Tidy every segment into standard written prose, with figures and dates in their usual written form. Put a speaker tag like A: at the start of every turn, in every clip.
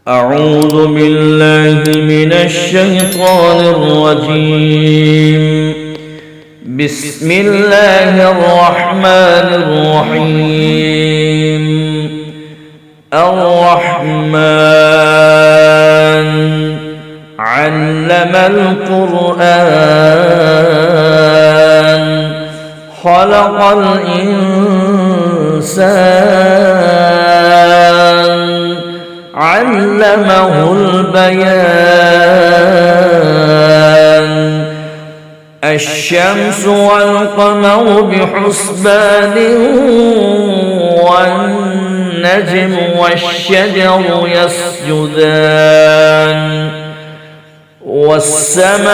A: أعوذ بالله من الشيطان الرجيم. بسم الله الرحمن الرحيم. الرحمن علم القرآن خلق الإنسان علمه البيان. الشمس والقمر بحسبان والنجم والشجر يسجدان. والسماء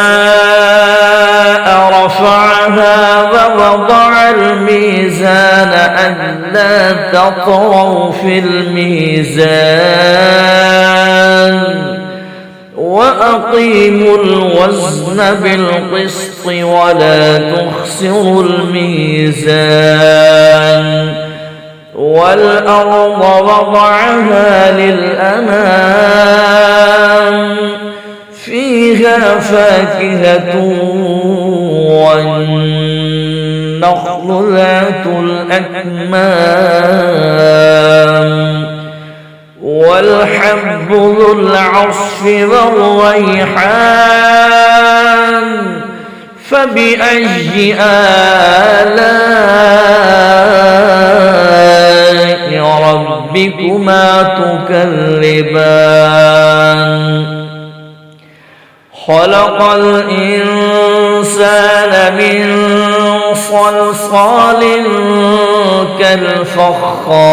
A: رفعها ووضع الميزان ألا تطغوا في الميزان وأقيموا الوزن بالقسط ولا تخسروا الميزان. والأرض وضعها للأنام فيها فاكهة والنخل ذات الأكمام والحب ذو العصف والريحان. فبأي آلاء ربكما تكذبان. خلق الإنسان من صلصال كالفخار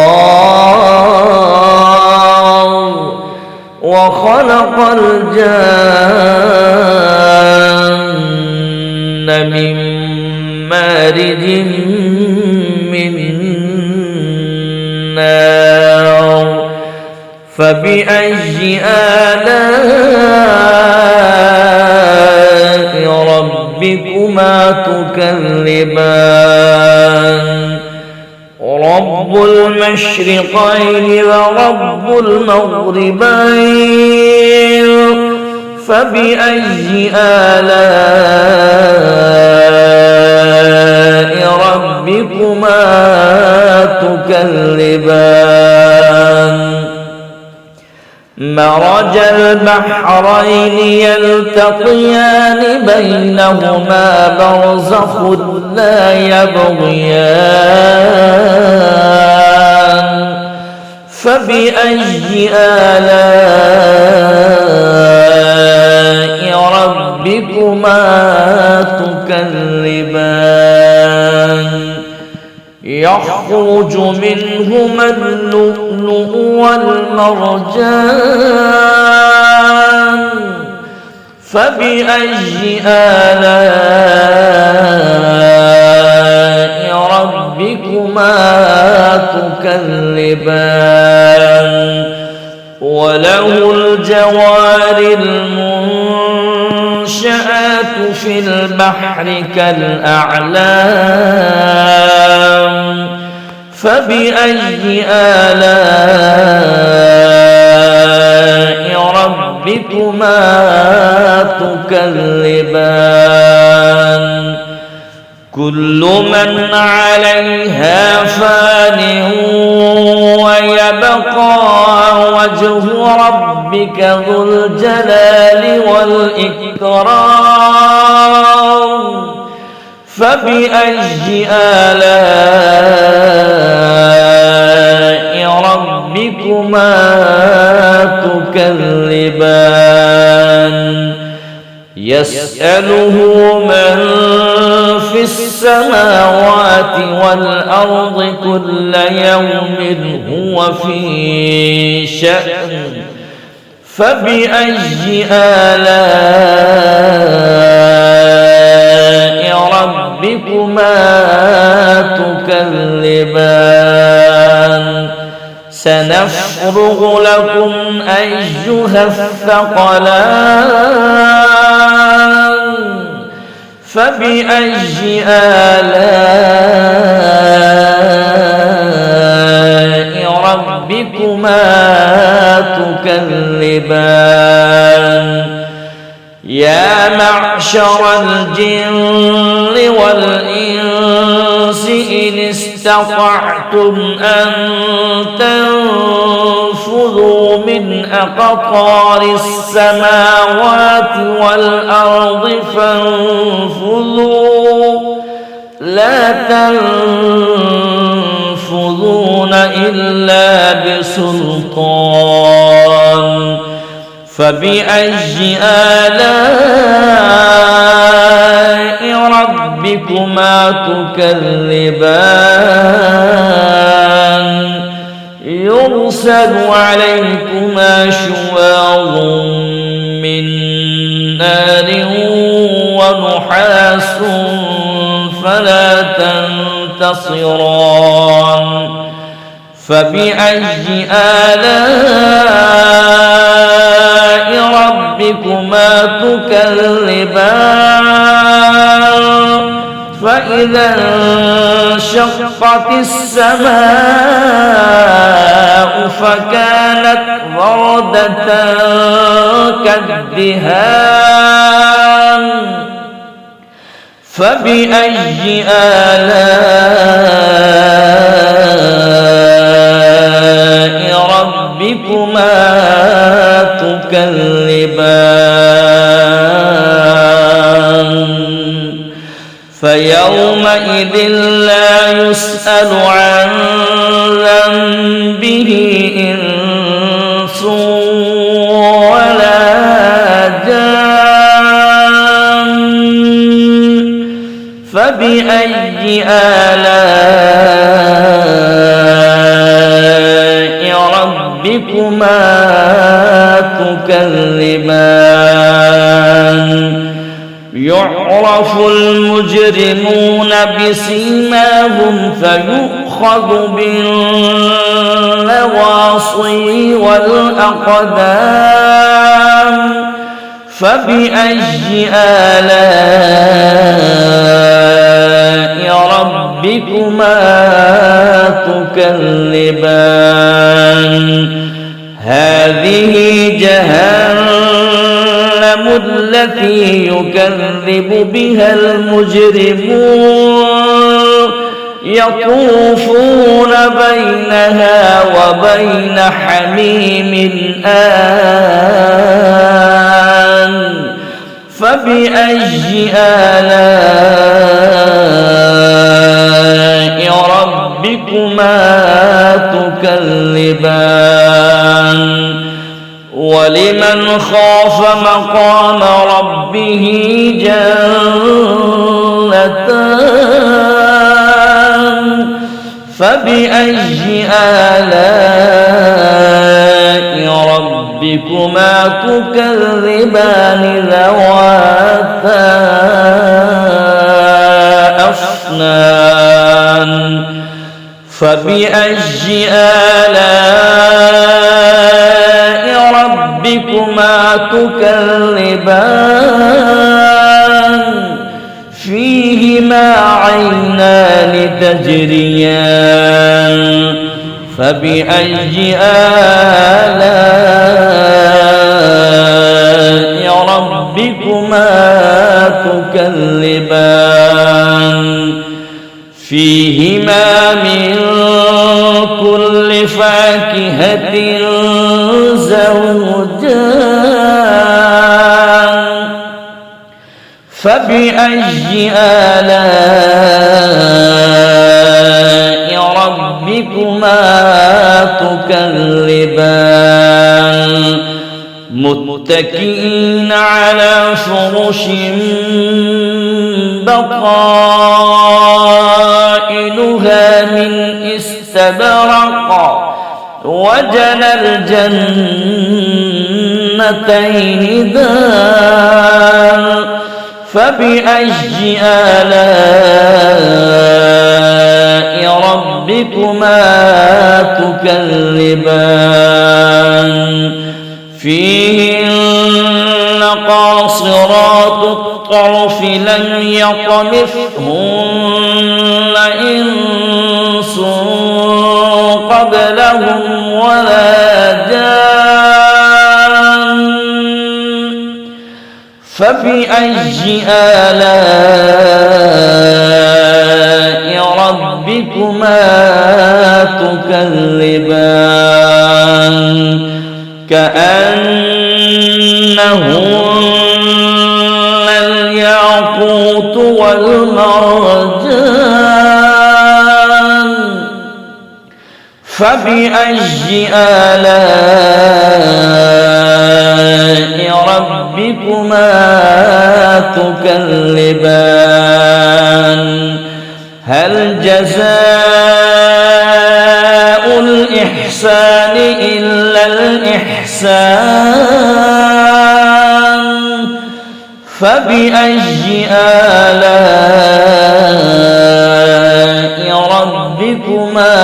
A: وخلق الجان من مارج من نار. فبأي آلاء ربكما تكذبان. رب المشرقين ورب المغربين. فبأي آلاء ربكما تكذبان. مرج البحرين يلتقيان بينهما برزخ لا يبغيان. فبأي آلاء ربكما تكذبان. يخرج منهما اللؤلؤ والمرجان. فبأي آلاء ربكما تكذبان. وله الجوار المنشآت في البحر كالأعلام. فبأي آلاء ربكما تكذبان. كل من عليها فان ويبقى وجه ربك ذو الجلال والإكرام. فبأي آلاء ربكما تكذبان. يسأله من في السماوات والأرض كل يوم هو في شأن. فبأي آلاء ربكما تكذبان. سنفرغ لكم أيها الثقلان. فبأي آلاء ربكما تكذبان يا معشر الجن والإنس إن استطعتم أن تنفذوا من أقطار السماوات والأرض فانفذوا لا تنفذون إلا بسلطان فبأي آلاء ربكما تكذبان يرسل عليكما شواظ من نار ونحاس فلا تنتصران فبأي آلاء ربكما تكذبان فإذا انشقت السماء فكانت وردة كالدهان فبأي آلاء ربكما تكذبان فيومئذ لا يسأل عن ذنبه إنس ولا جان فبأي آلاء ربكما تكذبان يعرف المجرمون بسيماهم فيؤخذ بالنواصي والأقدام فبأي آلاء ربكما تكذبان هذه جهنم التي يكذب بها المجرمون يطوفون بينها وبين حميم آن فبأي آلاء ربكما تكذبان ولمن خاف مقام ربه جنتان فبأي آلاء ربكما تكذبان ذواتا أفنان فبأي آلاء ربكما تكذبان فيهما عينان تجريان فبأي آلاء ربكما تكذبان فيهما من كل فاكهة زوجان فبأي آلاء ربكما تكذبان متكئين على فرش بطائنها من استبرق وجنى الجنتين دان فبأي آلاء ربكما تكذبان فيهن قاصرات الطرف لم يطمثهن إنس قبلهم ولا جان فبأي آلاء ربكما تكذبان كأنهن الياقوت والمرجان فبأي آلاء ربكما تكذبان هل جزاء الإحسان إلا الإحسان فبأي آلاء ربكما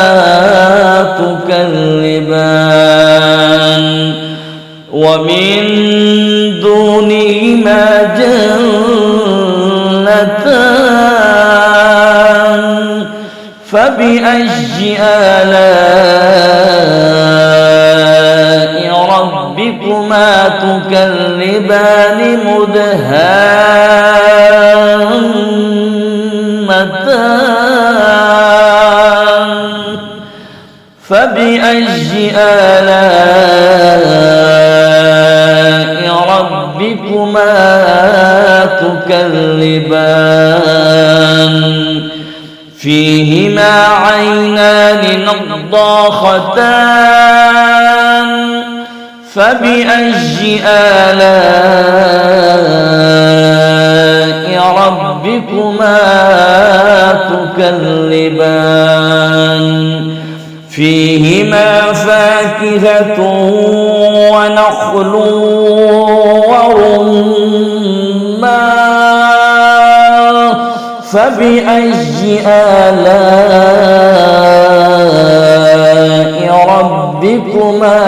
A: تكذبان ومن دونهما جنتان فبأي آلاء ربكما تكذبان مدهامتان فبأي آلاء ربكما تكذبان فيهما عينان نضاختان فبأي آلاء ربكما تكذبان فيهما فاكهة ونخل ورمان فبأي آلاء ربكما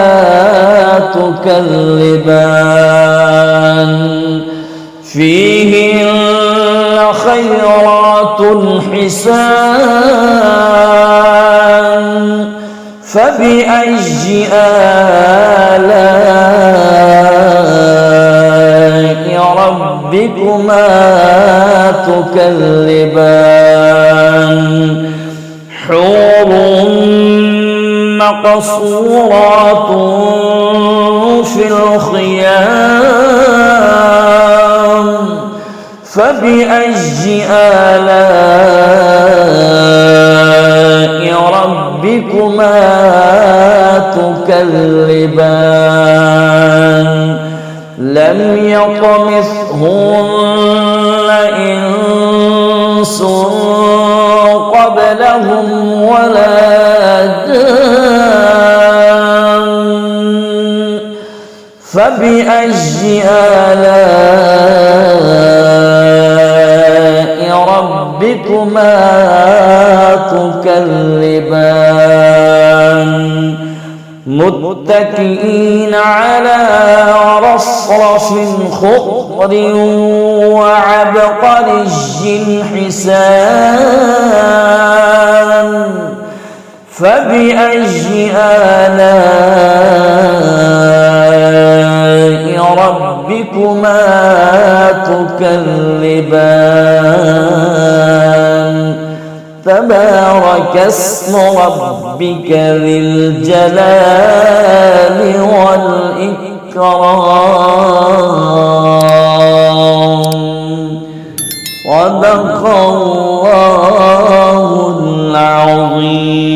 A: تكذبان فيهن خيرات حسان فبأي آلاء ربكما تكذبان حور مقصورات في الخيام فبأي آلاء ربكما تكذبان لم يطمثهن إنس قبلهم ولا جان فبأي آلاء ربكما تكذبان متكئين على رصرف خضر وعبقري حسان فبأي آلاء ربكما تكذبان تبارك اسم ربك ذي الجلال والإكرام صدق الله العظيم.